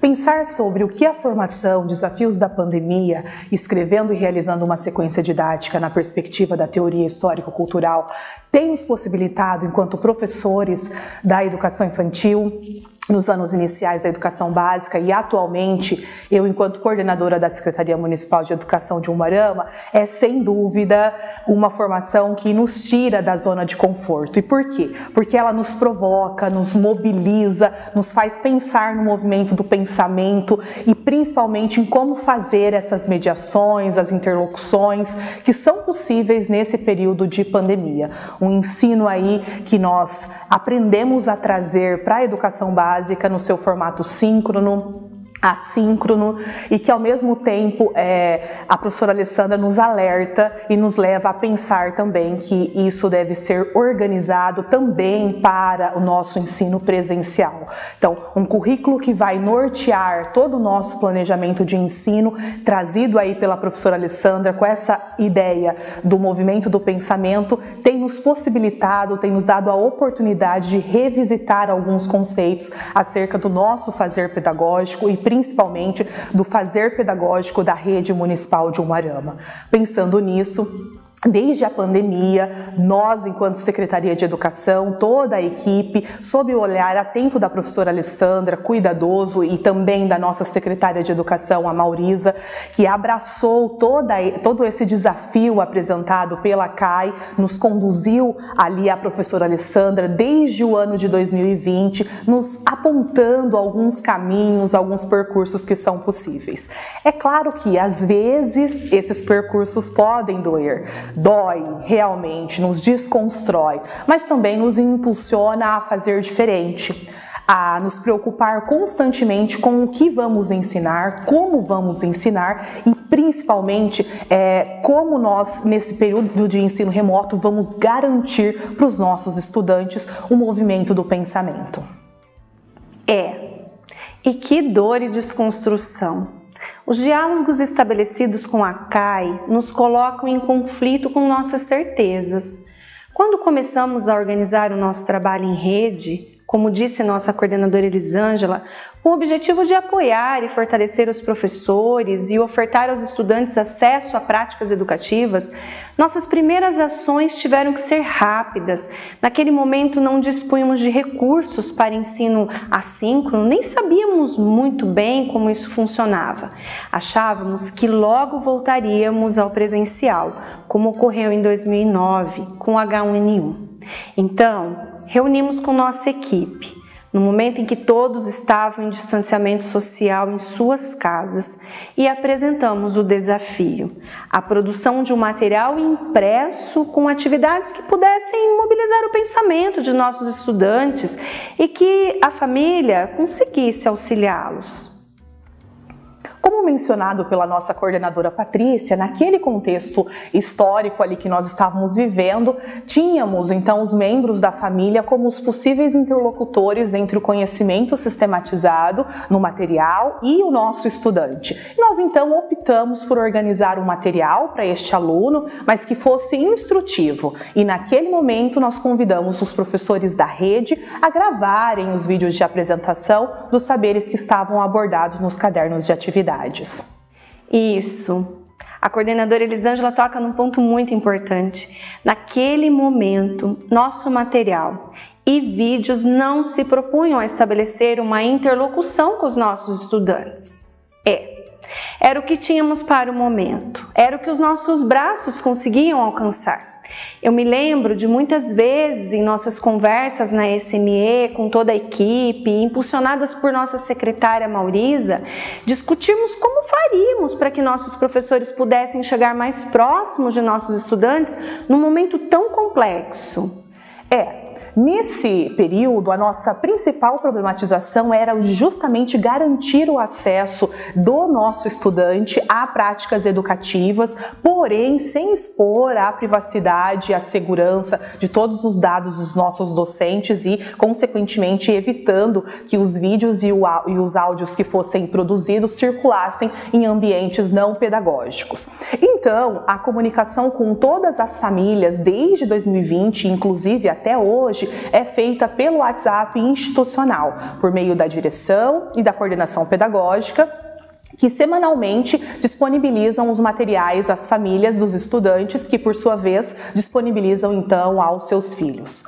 Pensar sobre o que a formação, desafios da pandemia, escrevendo e realizando uma sequência didática na perspectiva da teoria histórico-cultural, tem nos possibilitado, enquanto professores da educação infantil, nos anos iniciais da educação básica e atualmente eu, enquanto coordenadora da Secretaria Municipal de Educação de Umuarama, é sem dúvida uma formação que nos tira da zona de conforto. E por quê? Porque ela nos provoca, nos mobiliza, nos faz pensar no movimento do pensamento e principalmente em como fazer essas mediações, as interlocuções que são possíveis nesse período de pandemia. Um ensino aí que nós aprendemos a trazer para a educação básica no seu formato síncrono, assíncrono e que ao mesmo tempo a professora Alessandra nos alerta e nos leva a pensar também que isso deve ser organizado também para o nosso ensino presencial. Então, um currículo que vai nortear todo o nosso planejamento de ensino, trazido aí pela professora Alessandra com essa ideia do movimento do pensamento, tem nos possibilitado, tem nos dado a oportunidade de revisitar alguns conceitos acerca do nosso fazer pedagógico e principalmente do fazer pedagógico da rede municipal de Umuarama. Pensando nisso, desde a pandemia, nós, enquanto Secretaria de Educação, toda a equipe, sob o olhar atento da professora Alessandra, cuidadoso, e também da nossa secretária de Educação, a Maurisa, que abraçou todo esse desafio apresentado pela CAI, nos conduziu ali a professora Alessandra desde o ano de 2020, nos apontando alguns caminhos, alguns percursos que são possíveis. É claro que, às vezes, esses percursos podem doer. Dói, realmente, nos desconstrói, mas também nos impulsiona a fazer diferente, a nos preocupar constantemente com o que vamos ensinar, como vamos ensinar e principalmente como nós, nesse período de ensino remoto, vamos garantir para os nossos estudantes o movimento do pensamento. E que dor e desconstrução! Os diálogos estabelecidos com a CAI nos colocam em conflito com nossas certezas. Quando começamos a organizar o nosso trabalho em rede, como disse nossa coordenadora Elisângela, com o objetivo de apoiar e fortalecer os professores e ofertar aos estudantes acesso a práticas educativas, nossas primeiras ações tiveram que ser rápidas. Naquele momento não dispunhamos de recursos para ensino assíncrono, nem sabíamos muito bem como isso funcionava. Achávamos que logo voltaríamos ao presencial, como ocorreu em 2009 com o H1N1. Então, reunimos com nossa equipe, no momento em que todos estavam em distanciamento social em suas casas, e apresentamos o desafio, a produção de um material impresso com atividades que pudessem mobilizar o pensamento de nossos estudantes e que a família conseguisse auxiliá-los. Como mencionado pela nossa coordenadora Patrícia, naquele contexto histórico ali que nós estávamos vivendo, tínhamos então os membros da família como os possíveis interlocutores entre o conhecimento sistematizado no material e o nosso estudante. Nós então optamos por organizar um material para este aluno, mas que fosse instrutivo, e naquele momento nós convidamos os professores da rede a gravarem os vídeos de apresentação dos saberes que estavam abordados nos cadernos de atividade. Isso. A coordenadora Elisângela toca num ponto muito importante. Naquele momento, nosso material e vídeos não se propunham a estabelecer uma interlocução com os nossos estudantes. Era o que tínhamos para o momento, era o que os nossos braços conseguiam alcançar. Eu me lembro de muitas vezes em nossas conversas na SME com toda a equipe, impulsionadas por nossa secretária Maurisa, discutirmos como faríamos para que nossos professores pudessem chegar mais próximos de nossos estudantes num momento tão complexo. Nesse período, a nossa principal problematização era justamente garantir o acesso do nosso estudante a práticas educativas, porém sem expor a privacidade e a segurança de todos os dados dos nossos docentes e, consequentemente, evitando que os vídeos e os áudios que fossem produzidos circulassem em ambientes não pedagógicos. Então, a comunicação com todas as famílias, desde 2020, inclusive até hoje, hoje é feita pelo WhatsApp institucional, por meio da direção e da coordenação pedagógica, que semanalmente disponibilizam os materiais às famílias dos estudantes, que por sua vez disponibilizam então aos seus filhos.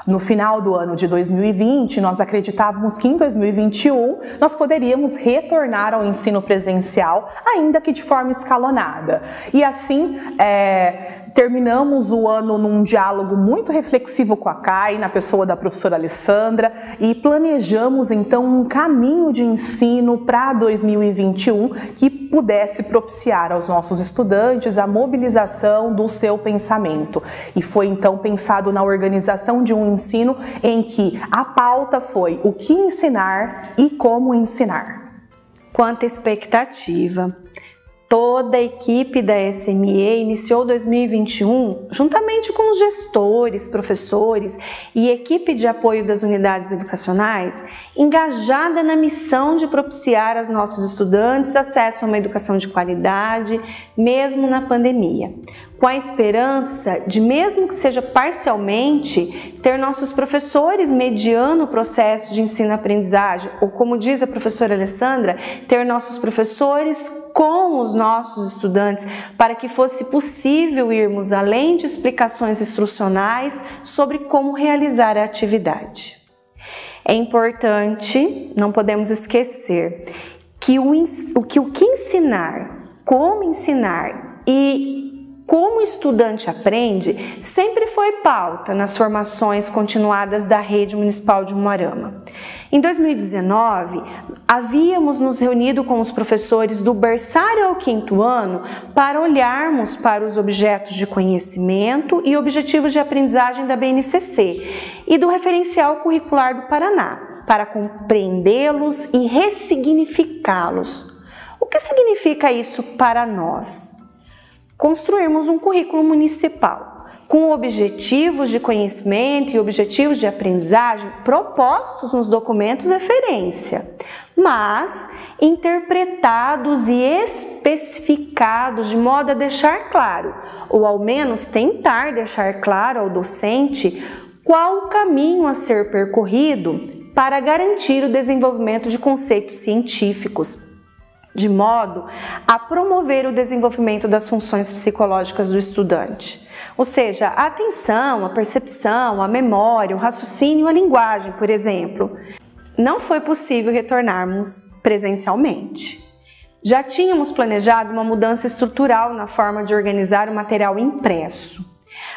No final do ano de 2020, nós acreditávamos que em 2021 nós poderíamos retornar ao ensino presencial, ainda que de forma escalonada. E assim, terminamos o ano num diálogo muito reflexivo com a CAI, na pessoa da professora Alessandra, e planejamos então um caminho de ensino para 2021 que pudesse propiciar aos nossos estudantes a mobilização do seu pensamento. E foi então pensado na organização de um ensino em que a pauta foi o que ensinar e como ensinar. Quanta expectativa! Toda a equipe da SME iniciou 2021, juntamente com os gestores, professores e equipe de apoio das unidades educacionais, engajada na missão de propiciar aos nossos estudantes acesso a uma educação de qualidade, mesmo na pandemia, com a esperança de, mesmo que seja parcialmente, ter nossos professores mediando o processo de ensino-aprendizagem, ou como diz a professora Alessandra, ter nossos professores com os nossos estudantes, para que fosse possível irmos além de explicações instrucionais sobre como realizar a atividade. É importante, não podemos esquecer, que o que ensinar, como ensinar e como o estudante aprende sempre foi pauta nas formações continuadas da Rede Municipal de Umuarama. Em 2019, havíamos nos reunido com os professores do berçário ao 5º ano para olharmos para os objetos de conhecimento e objetivos de aprendizagem da BNCC e do referencial curricular do Paraná, para compreendê-los e ressignificá-los. O que significa isso para nós? Construirmos um currículo municipal com objetivos de conhecimento e objetivos de aprendizagem propostos nos documentos referência, mas interpretados e especificados de modo a deixar claro, ou ao menos tentar deixar claro ao docente, qual o caminho a ser percorrido para garantir o desenvolvimento de conceitos científicos, de modo a promover o desenvolvimento das funções psicológicas do estudante. Ou seja, a atenção, a percepção, a memória, o raciocínio, a linguagem, por exemplo. Não foi possível retornarmos presencialmente. Já tínhamos planejado uma mudança estrutural na forma de organizar o material impresso.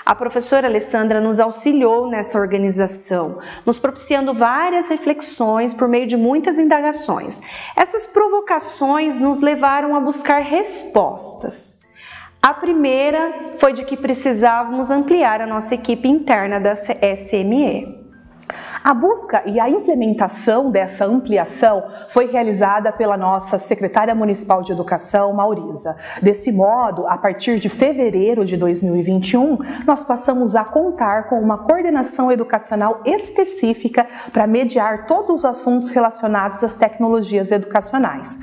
A professora Alessandra nos auxiliou nessa organização, nos propiciando várias reflexões por meio de muitas indagações. Essas provocações nos levaram a buscar respostas. A primeira foi de que precisávamos ampliar a nossa equipe interna da SME. A busca e a implementação dessa ampliação foi realizada pela nossa secretária municipal de educação, Maurisa. Desse modo, a partir de fevereiro de 2021, nós passamos a contar com uma coordenação educacional específica para mediar todos os assuntos relacionados às tecnologias educacionais.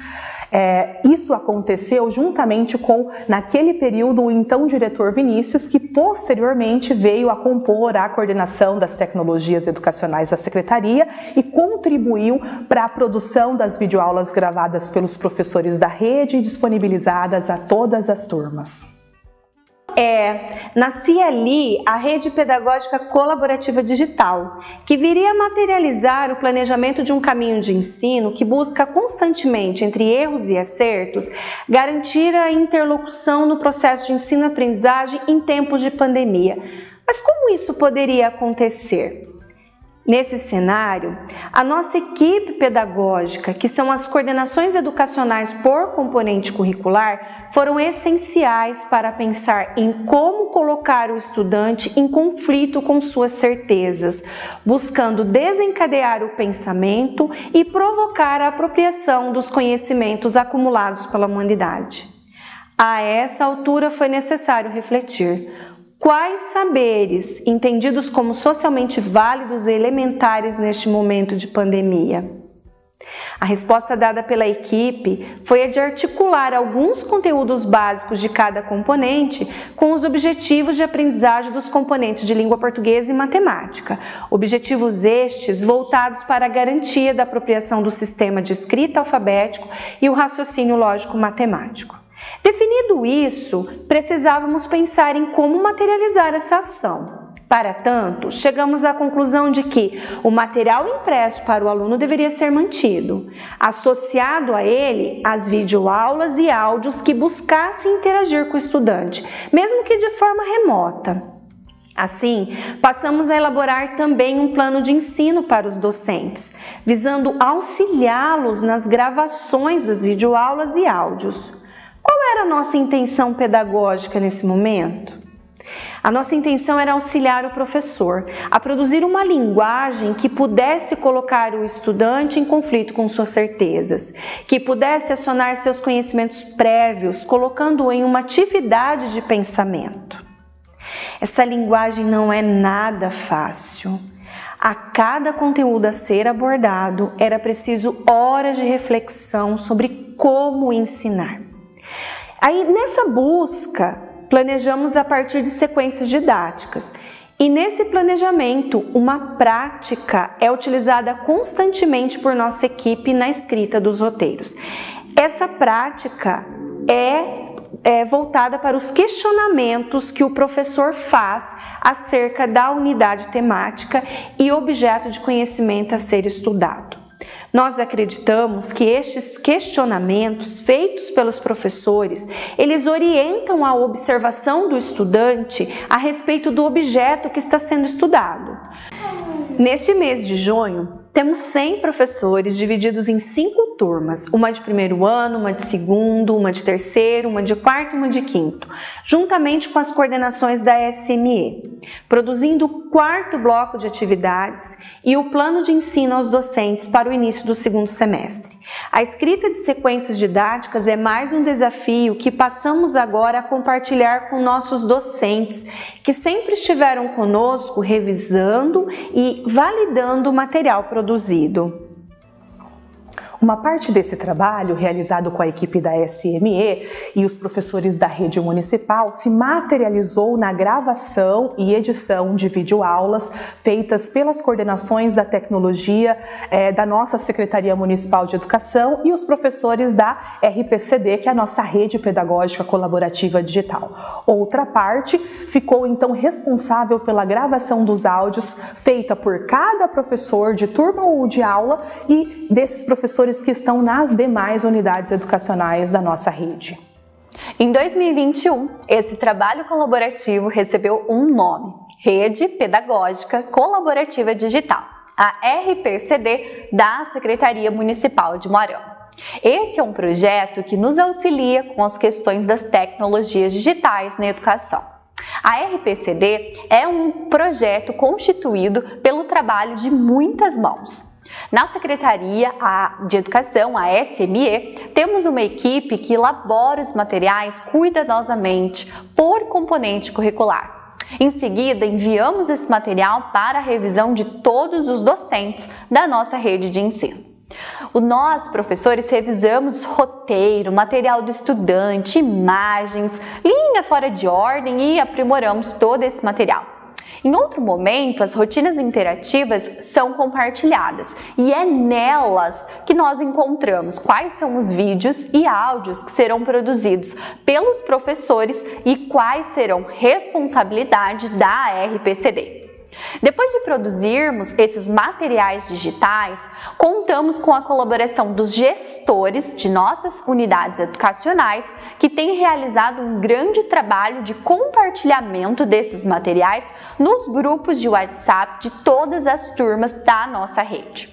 Isso aconteceu juntamente com, naquele período, o então diretor Vinícius, que posteriormente veio a compor a coordenação das tecnologias educacionais da Secretaria e contribuiu para a produção das videoaulas gravadas pelos professores da rede e disponibilizadas a todas as turmas. Nascia ali a Rede Pedagógica Colaborativa Digital, que viria a materializar o planejamento de um caminho de ensino que busca constantemente, entre erros e acertos, garantir a interlocução no processo de ensino-aprendizagem em tempos de pandemia. Mas como isso poderia acontecer? Nesse cenário, a nossa equipe pedagógica, que são as coordenações educacionais por componente curricular, foram essenciais para pensar em como colocar o estudante em conflito com suas certezas, buscando desencadear o pensamento e provocar a apropriação dos conhecimentos acumulados pela humanidade. A essa altura foi necessário refletir: quais saberes, entendidos como socialmente válidos e elementares neste momento de pandemia? A resposta dada pela equipe foi a de articular alguns conteúdos básicos de cada componente com os objetivos de aprendizagem dos componentes de língua portuguesa e matemática. Objetivos estes voltados para a garantia da apropriação do sistema de escrita alfabético e o raciocínio lógico-matemático. Definido isso, precisávamos pensar em como materializar essa ação. Para tanto, chegamos à conclusão de que o material impresso para o aluno deveria ser mantido, associado a ele as videoaulas e áudios que buscassem interagir com o estudante, mesmo que de forma remota. Assim, passamos a elaborar também um plano de ensino para os docentes, visando auxiliá-los nas gravações das videoaulas e áudios. Qual era a nossa intenção pedagógica nesse momento? A nossa intenção era auxiliar o professor a produzir uma linguagem que pudesse colocar o estudante em conflito com suas certezas, que pudesse acionar seus conhecimentos prévios, colocando-o em uma atividade de pensamento. Essa linguagem não é nada fácil. A cada conteúdo a ser abordado, era preciso horas de reflexão sobre como ensinar. Aí, nessa busca, planejamos a partir de sequências didáticas e nesse planejamento uma prática é utilizada constantemente por nossa equipe na escrita dos roteiros. Essa prática é voltada para os questionamentos que o professor faz acerca da unidade temática e objeto de conhecimento a ser estudado. Nós acreditamos que estes questionamentos feitos pelos professores, eles orientam a observação do estudante a respeito do objeto que está sendo estudado. Neste mês de junho, temos 100 professores divididos em 5 turmas, uma de primeiro ano, uma de segundo, uma de terceiro, uma de quarto e uma de quinto, juntamente com as coordenações da SME, produzindo o 4º bloco de atividades e o plano de ensino aos docentes para o início do segundo semestre. A escrita de sequências didáticas é mais um desafio que passamos agora a compartilhar com nossos docentes, que sempre estiveram conosco revisando e validando o material produzido. Uma parte desse trabalho, realizado com a equipe da SME e os professores da rede municipal, se materializou na gravação e edição de videoaulas feitas pelas coordenações da tecnologia da nossa Secretaria Municipal de Educação e os professores da RPCD, que é a nossa Rede Pedagógica Colaborativa Digital. Outra parte ficou então responsável pela gravação dos áudios feita por cada professor de turma ou de aula e desses professores que estão nas demais unidades educacionais da nossa rede. Em 2021, esse trabalho colaborativo recebeu um nome: Rede Pedagógica Colaborativa Digital, a RPCD da Secretaria Municipal de Moarama. Esse é um projeto que nos auxilia com as questões das tecnologias digitais na educação. A RPCD é um projeto constituído pelo trabalho de muitas mãos. Na Secretaria de Educação, a SME, temos uma equipe que elabora os materiais cuidadosamente por componente curricular. Em seguida, enviamos esse material para a revisão de todos os docentes da nossa rede de ensino. Nós, professores, revisamos roteiro, material do estudante, imagens, linha fora de ordem e aprimoramos todo esse material. Em outro momento, as rotinas interativas são compartilhadas e é nelas que nós encontramos quais são os vídeos e áudios que serão produzidos pelos professores e quais serão responsabilidade da RPCD. Depois de produzirmos esses materiais digitais, contamos com a colaboração dos gestores de nossas unidades educacionais, que têm realizado um grande trabalho de compartilhamento desses materiais nos grupos de WhatsApp de todas as turmas da nossa rede.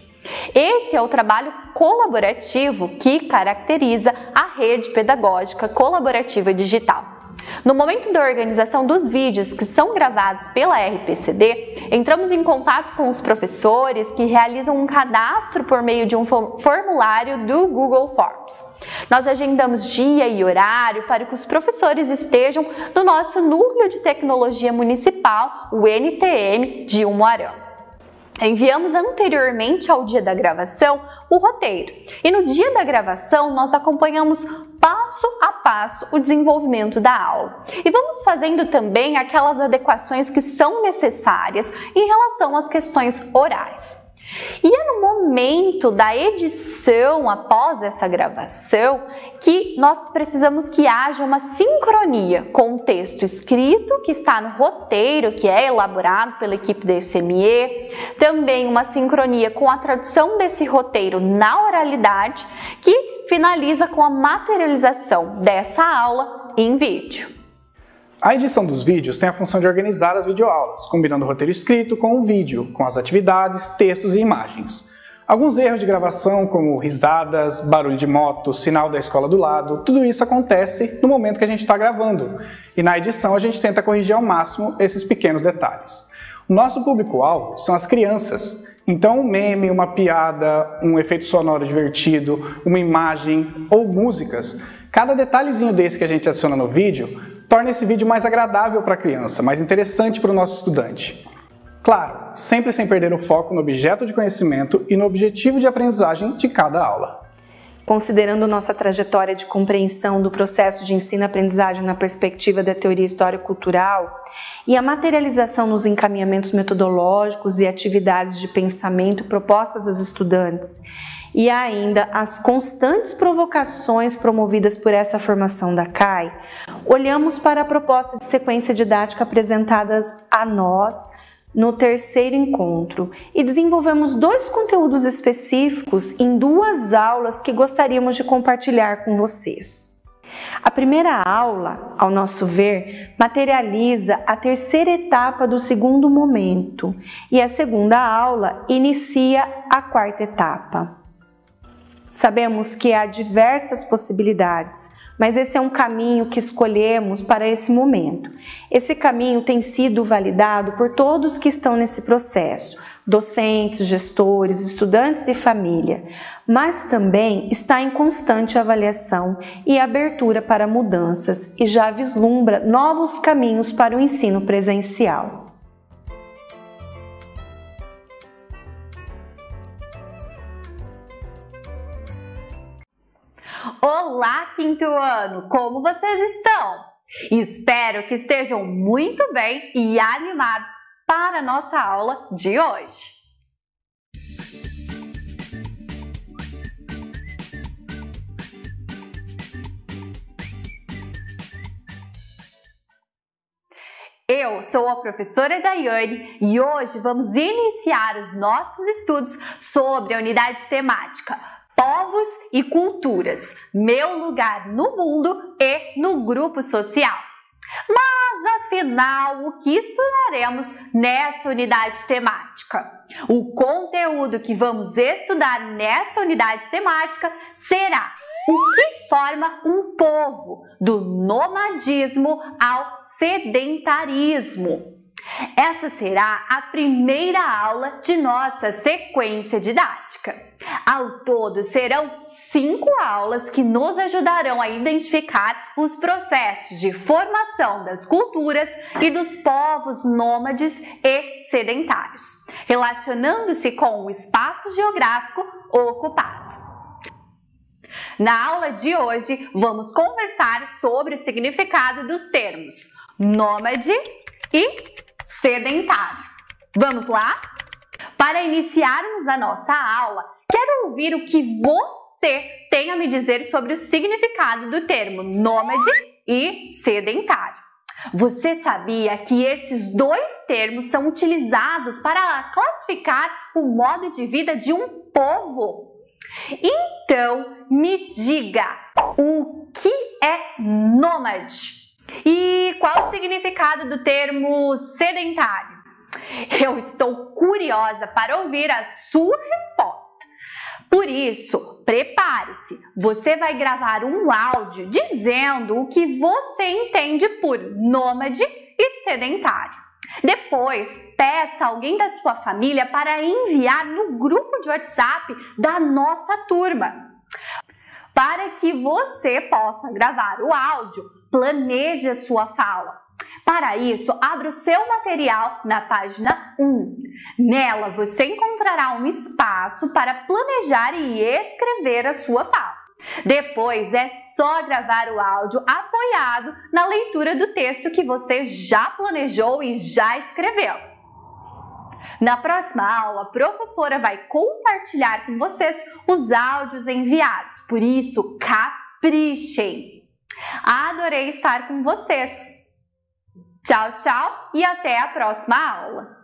Esse é o trabalho colaborativo que caracteriza a Rede Pedagógica Colaborativa Digital. No momento da organização dos vídeos que são gravados pela RPCD, entramos em contato com os professores que realizam um cadastro por meio de um formulário do Google Forms. Nós agendamos dia e horário para que os professores estejam no nosso Núcleo de Tecnologia Municipal, o NTM de Umuarama. Enviamos anteriormente ao dia da gravação o roteiro e no dia da gravação nós acompanhamos passo a passo o desenvolvimento da aula e vamos fazendo também aquelas adequações que são necessárias em relação às questões orais. E é no momento da edição, após essa gravação, que nós precisamos que haja uma sincronia com o texto escrito que está no roteiro, que é elaborado pela equipe da ECME, também uma sincronia com a tradução desse roteiro na oralidade, que finaliza com a materialização dessa aula em vídeo. A edição dos vídeos tem a função de organizar as videoaulas, combinando o roteiro escrito com o vídeo, com as atividades, textos e imagens. Alguns erros de gravação, como risadas, barulho de moto, sinal da escola do lado, tudo isso acontece no momento que a gente está gravando. E na edição a gente tenta corrigir ao máximo esses pequenos detalhes. O nosso público-alvo são as crianças. Então um meme, uma piada, um efeito sonoro divertido, uma imagem ou músicas, cada detalhezinho desse que a gente adiciona no vídeo torna esse vídeo mais agradável para a criança, mais interessante para o nosso estudante. Claro, sempre sem perder o foco no objeto de conhecimento e no objetivo de aprendizagem de cada aula. Considerando nossa trajetória de compreensão do processo de ensino-aprendizagem na perspectiva da teoria histórico-cultural e a materialização nos encaminhamentos metodológicos e atividades de pensamento propostas aos estudantes, e ainda as constantes provocações promovidas por essa formação da CAI, olhamos para a proposta de sequência didática apresentadas a nós no terceiro encontro e desenvolvemos 2 conteúdos específicos em 2 aulas que gostaríamos de compartilhar com vocês. A primeira aula, ao nosso ver, materializa a terceira etapa do segundo momento e a segunda aula inicia a quarta etapa. Sabemos que há diversas possibilidades, mas esse é um caminho que escolhemos para esse momento. Esse caminho tem sido validado por todos que estão nesse processo, docentes, gestores, estudantes e família, mas também está em constante avaliação e abertura para mudanças e já vislumbra novos caminhos para o ensino presencial. Olá, quinto ano! Como vocês estão? Espero que estejam muito bem e animados para a nossa aula de hoje. Eu sou a professora Daiane e hoje vamos iniciar os nossos estudos sobre a unidade temática Povos e Culturas, meu lugar no mundo e no grupo social. Mas, afinal, o que estudaremos nessa unidade temática? O conteúdo que vamos estudar nessa unidade temática será o que forma um povo, do nomadismo ao sedentarismo. Essa será a primeira aula de nossa sequência didática. Ao todo, serão 5 aulas que nos ajudarão a identificar os processos de formação das culturas e dos povos nômades e sedentários, relacionando-se com o espaço geográfico ocupado. Na aula de hoje, vamos conversar sobre o significado dos termos nômade e sedentário. Vamos lá? Para iniciarmos a nossa aula, quero ouvir o que você tem a me dizer sobre o significado do termo nômade e sedentário. Você sabia que esses 2 termos são utilizados para classificar o modo de vida de um povo? Então, me diga, o que é nômade? E qual o significado do termo sedentário? Eu estou curiosa para ouvir a sua resposta. Por isso, prepare-se, você vai gravar um áudio dizendo o que você entende por nômade e sedentário. Depois, peça alguém da sua família para enviar no grupo de WhatsApp da nossa turma. Para que você possa gravar o áudio, planeje a sua fala. Para isso, abra o seu material na página 1. Nela, você encontrará um espaço para planejar e escrever a sua fala. Depois, é só gravar o áudio apoiado na leitura do texto que você já planejou e já escreveu. Na próxima aula, a professora vai compartilhar com vocês os áudios enviados, por isso, caprichem! Adorei estar com vocês! Tchau, tchau e até a próxima aula!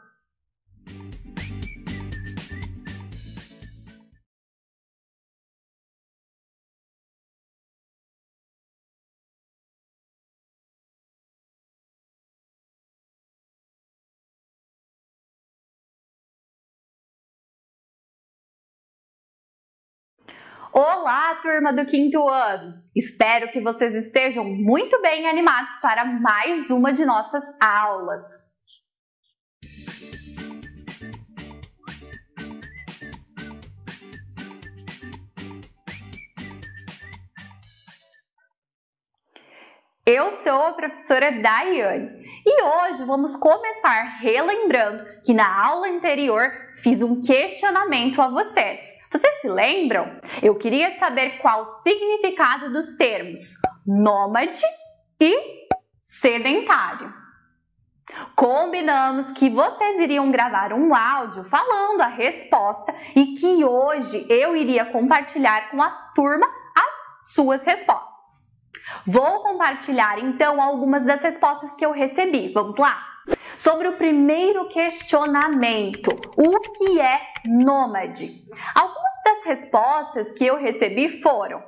Olá, turma do 5º ano! Espero que vocês estejam muito bem animados para mais uma de nossas aulas. Eu sou a professora Daiane e hoje vamos começar relembrando que na aula anterior fiz um questionamento a vocês. Vocês se lembram? Eu queria saber qual o significado dos termos nômade e sedentário. Combinamos que vocês iriam gravar um áudio falando a resposta e que hoje eu iria compartilhar com a turma as suas respostas. Vou compartilhar então algumas das respostas que eu recebi. Vamos lá? Sobre o primeiro questionamento, o que é nômade? Algumas das respostas que eu recebi foram: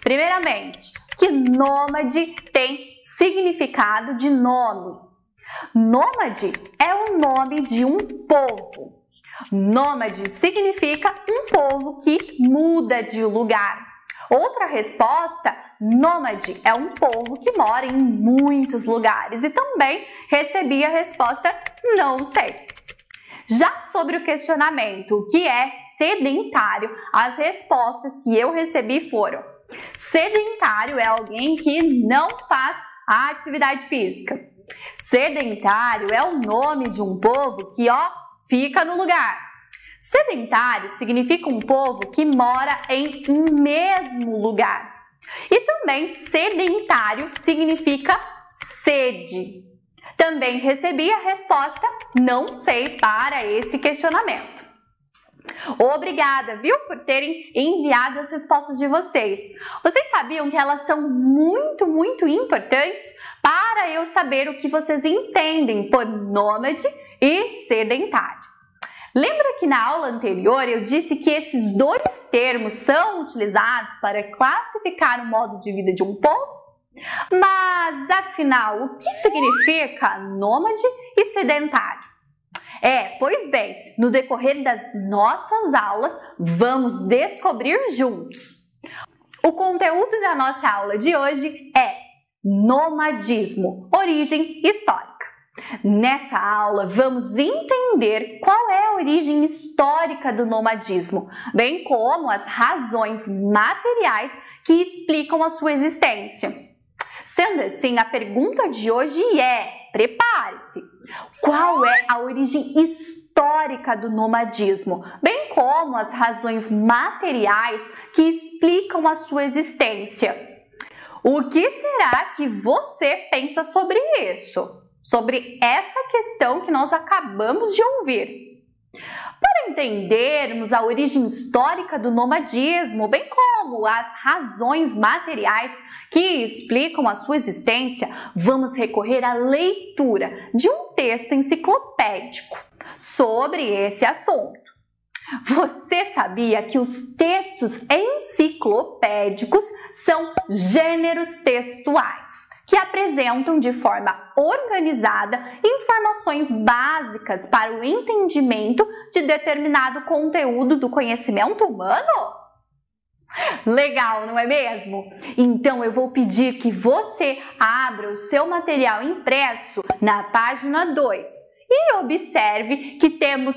primeiramente, que nômade tem significado de nome. Nômade é o nome de um povo. Nômade significa um povo que muda de lugar. Outra resposta, nômade é um povo que mora em muitos lugares. E também recebi a resposta não sei. Já sobre o questionamento, o que é sedentário, as respostas que eu recebi foram: sedentário é alguém que não faz a atividade física. Sedentário é o nome de um povo que, fica no lugar. Sedentário significa um povo que mora em um mesmo lugar. E também sedentário significa sede. Também recebi a resposta não sei para esse questionamento. Obrigada, viu, por terem enviado as respostas de vocês. Vocês sabiam que elas são muito, muito importantes para eu saber o que vocês entendem por nômade e sedentário. Lembra que na aula anterior eu disse que esses dois termos são utilizados para classificar o modo de vida de um povo? Mas, afinal, o que significa nômade e sedentário? Pois bem, no decorrer das nossas aulas, vamos descobrir juntos. O conteúdo da nossa aula de hoje é nomadismo, origem histórica. Nessa aula, vamos entender qual é a origem histórica do nomadismo, bem como as razões materiais que explicam a sua existência. Sendo assim, a pergunta de hoje prepare-se, qual é a origem histórica do nomadismo, bem como as razões materiais que explicam a sua existência? O que será que você pensa sobre isso? Sobre essa questão que nós acabamos de ouvir. Para entendermos a origem histórica do nomadismo, bem como as razões materiais que explicam a sua existência, vamos recorrer à leitura de um texto enciclopédico sobre esse assunto. Você sabia que os textos enciclopédicos são gêneros textuais que apresentam de forma organizada informações básicas para o entendimento de determinado conteúdo do conhecimento humano? Legal, não é mesmo? Então eu vou pedir que você abra o seu material impresso na página 2 e observe que temos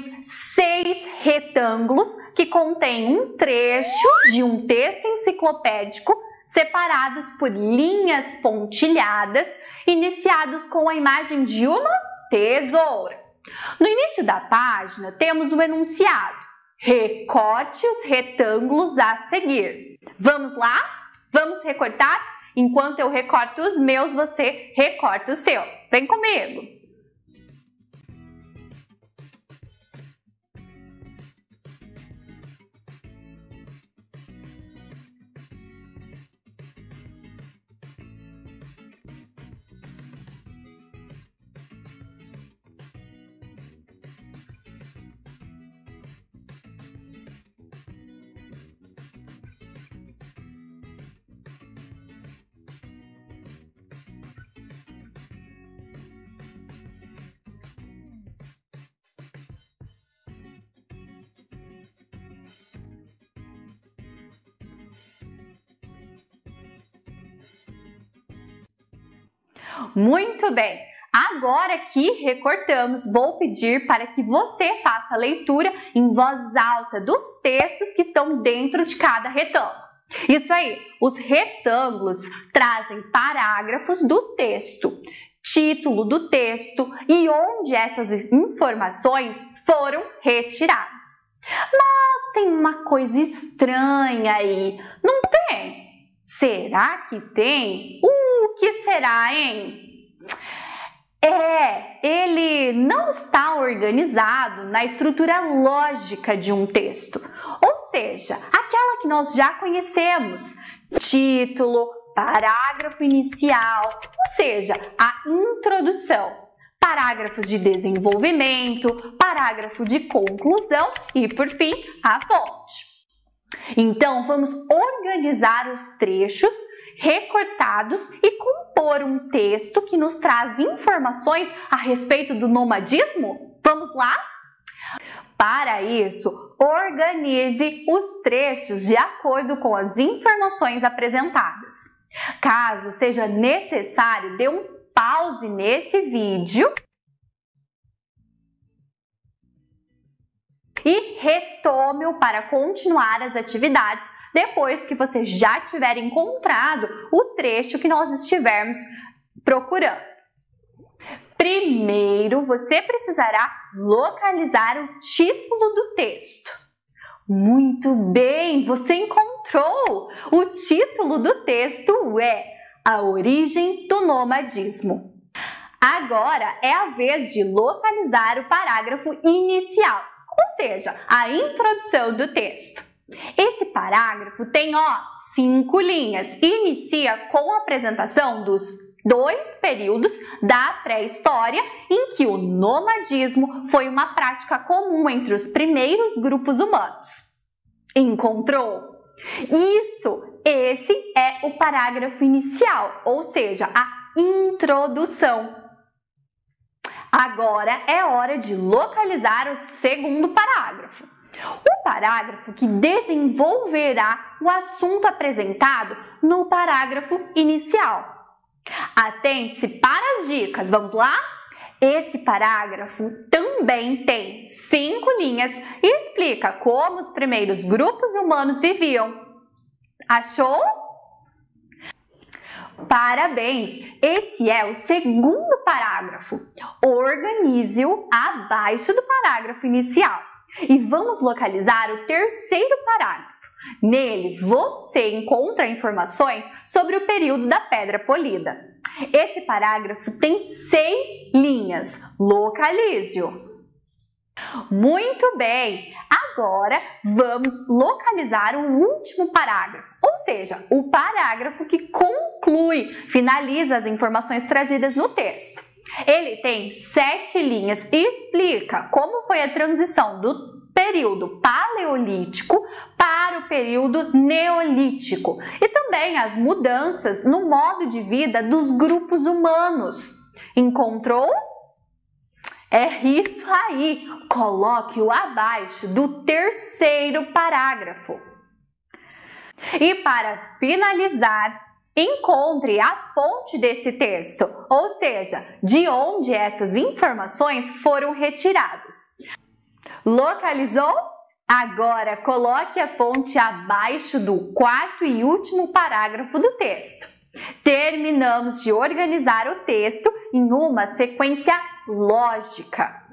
6 retângulos que contêm um trecho de um texto enciclopédico separados por linhas pontilhadas, iniciados com a imagem de uma tesoura. No início da página temos o enunciado. Recorte os retângulos a seguir. Vamos lá? Vamos recortar? Enquanto eu recorto os meus, você recorta o seu. Vem comigo! Muito bem! Agora que recortamos, vou pedir para que você faça a leitura em voz alta dos textos que estão dentro de cada retângulo. Isso aí, os retângulos trazem parágrafos do texto, título do texto e onde essas informações foram retiradas. Mas tem uma coisa estranha aí, não tem? Será que tem? O que será, hein? Ele não está organizado na estrutura lógica de um texto, ou seja, aquela que nós já conhecemos, título, parágrafo inicial, ou seja, a introdução, parágrafos de desenvolvimento, parágrafo de conclusão e, por fim, a fonte. Então, vamos organizar os trechos recortados e compor um texto que nos traz informações a respeito do nomadismo? Vamos lá? Para isso, organize os trechos de acordo com as informações apresentadas. Caso seja necessário, dê um pause nesse vídeo e retome-o para continuar as atividades depois que você já tiver encontrado o trecho que nós estivermos procurando. Primeiro, você precisará localizar o título do texto. Muito bem, você encontrou! O título do texto é A Origem do Nomadismo. Agora é a vez de localizar o parágrafo inicial, ou seja, a introdução do texto. Esse parágrafo tem 5 linhas e inicia com a apresentação dos 2 períodos da pré-história em que o nomadismo foi uma prática comum entre os primeiros grupos humanos. Encontrou? Esse é o parágrafo inicial, ou seja, a introdução. Agora é hora de localizar o segundo parágrafo. O parágrafo que desenvolverá o assunto apresentado no parágrafo inicial. Atente-se para as dicas, vamos lá? Esse parágrafo também tem 5 linhas e explica como os primeiros grupos humanos viviam. Achou? Parabéns! Esse é o segundo parágrafo. Organize-o abaixo do parágrafo inicial. E vamos localizar o terceiro parágrafo. Nele, você encontra informações sobre o período da Pedra Polida. Esse parágrafo tem 6 linhas. Localize-o. Muito bem! Agora, vamos localizar o último parágrafo, ou seja, o parágrafo que conclui, finaliza as informações trazidas no texto. Ele tem 7 linhas e explica como foi a transição do período paleolítico para o período neolítico e também as mudanças no modo de vida dos grupos humanos. Encontrou? É isso aí! Coloque-o abaixo do terceiro parágrafo. E para finalizar, encontre a fonte desse texto, ou seja, de onde essas informações foram retiradas. Localizou? Agora coloque a fonte abaixo do quarto e último parágrafo do texto. Terminamos de organizar o texto em uma sequência lógica.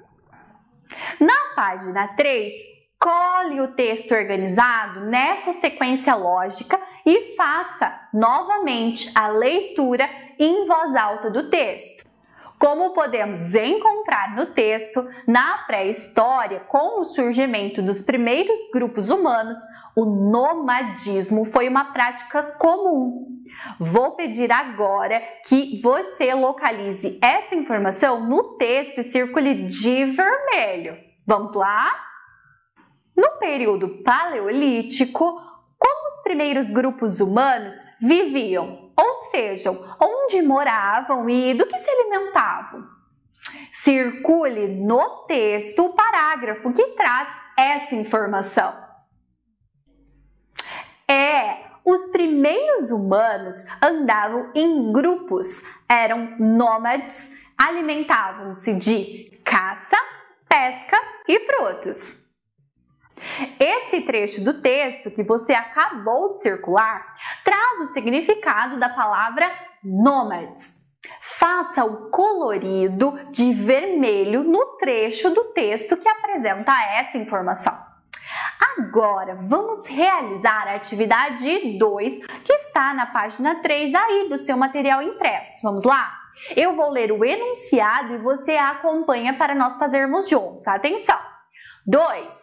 Na página 3, cole o texto organizado nessa sequência lógica e faça novamente a leitura em voz alta do texto. Como podemos encontrar no texto, na pré-história, com o surgimento dos primeiros grupos humanos, o nomadismo foi uma prática comum. Vou pedir agora que você localize essa informação no texto e circule de vermelho. Vamos lá? No período paleolítico, como os primeiros grupos humanos viviam? Ou seja, onde moravam e do que se alimentavam? Circule no texto o parágrafo que traz essa informação. Os primeiros humanos andavam em grupos, eram nômades, alimentavam-se de caça, pesca e frutos. Esse trecho do texto que você acabou de circular traz o significado da palavra nômades. Faça o colorido de vermelho no trecho do texto que apresenta essa informação. Agora, vamos realizar a atividade 2, que está na página 3 aí do seu material impresso. Vamos lá? Eu vou ler o enunciado e você acompanha para nós fazermos juntos. Atenção! 2.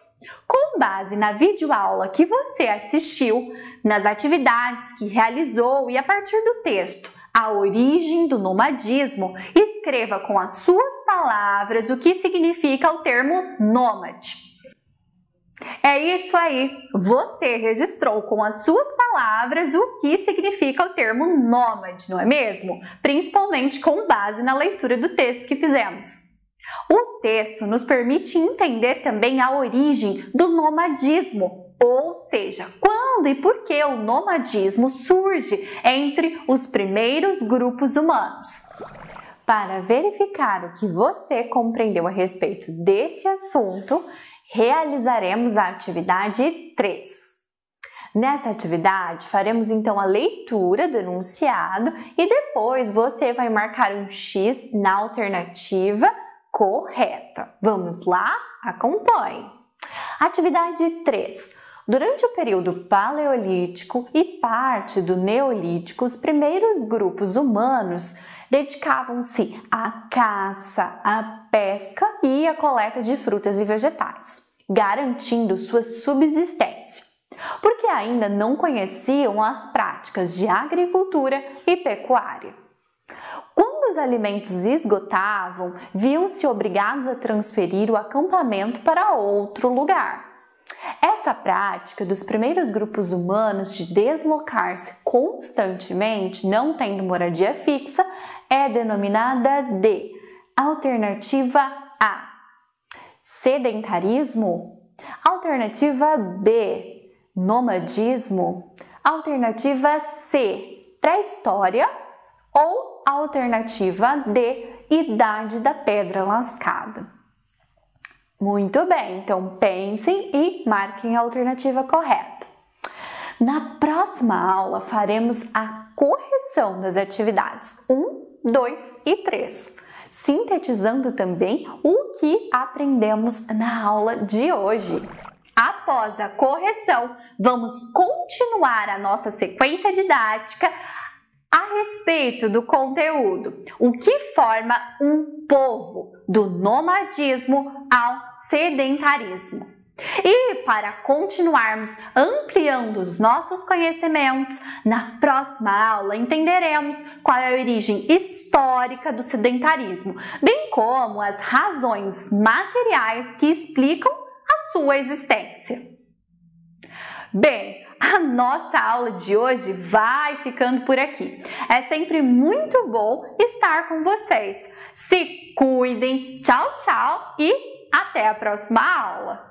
Com base na videoaula que você assistiu, nas atividades que realizou e a partir do texto A Origem do Nomadismo, escreva com as suas palavras o que significa o termo nômade. É isso aí, você registrou com as suas palavras o que significa o termo nômade, não é mesmo? Principalmente com base na leitura do texto que fizemos. O texto nos permite entender também a origem do nomadismo, ou seja, quando e por que o nomadismo surge entre os primeiros grupos humanos. Para verificar o que você compreendeu a respeito desse assunto, realizaremos a atividade 3. Nessa atividade, faremos então a leitura do enunciado e depois você vai marcar um X na alternativa correta. Vamos lá? Acompanhe! Atividade 3. Durante o período paleolítico e parte do neolítico, os primeiros grupos humanos dedicavam-se à caça, à pesca e à coleta de frutas e vegetais, garantindo sua subsistência, porque ainda não conheciam as práticas de agricultura e pecuária. Quando os alimentos esgotavam, viam-se obrigados a transferir o acampamento para outro lugar. Essa prática dos primeiros grupos humanos de deslocar-se constantemente, não tendo moradia fixa, é denominada de alternativa A, sedentarismo, alternativa B, nomadismo, alternativa C, pré-história ou alternativa D, idade da pedra lascada. Muito bem, então pensem e marquem a alternativa correta. Na próxima aula faremos a correção das atividades 1, 2 e 3, sintetizando também o que aprendemos na aula de hoje. Após a correção, vamos continuar a nossa sequência didática a respeito do conteúdo, o que forma um povo, do nomadismo ao sedentarismo. E para continuarmos ampliando os nossos conhecimentos, na próxima aula entenderemos qual é a origem histórica do sedentarismo, bem como as razões materiais que explicam a sua existência. Bem, a nossa aula de hoje vai ficando por aqui. É sempre muito bom estar com vocês. Se cuidem, tchau, tchau e até a próxima aula!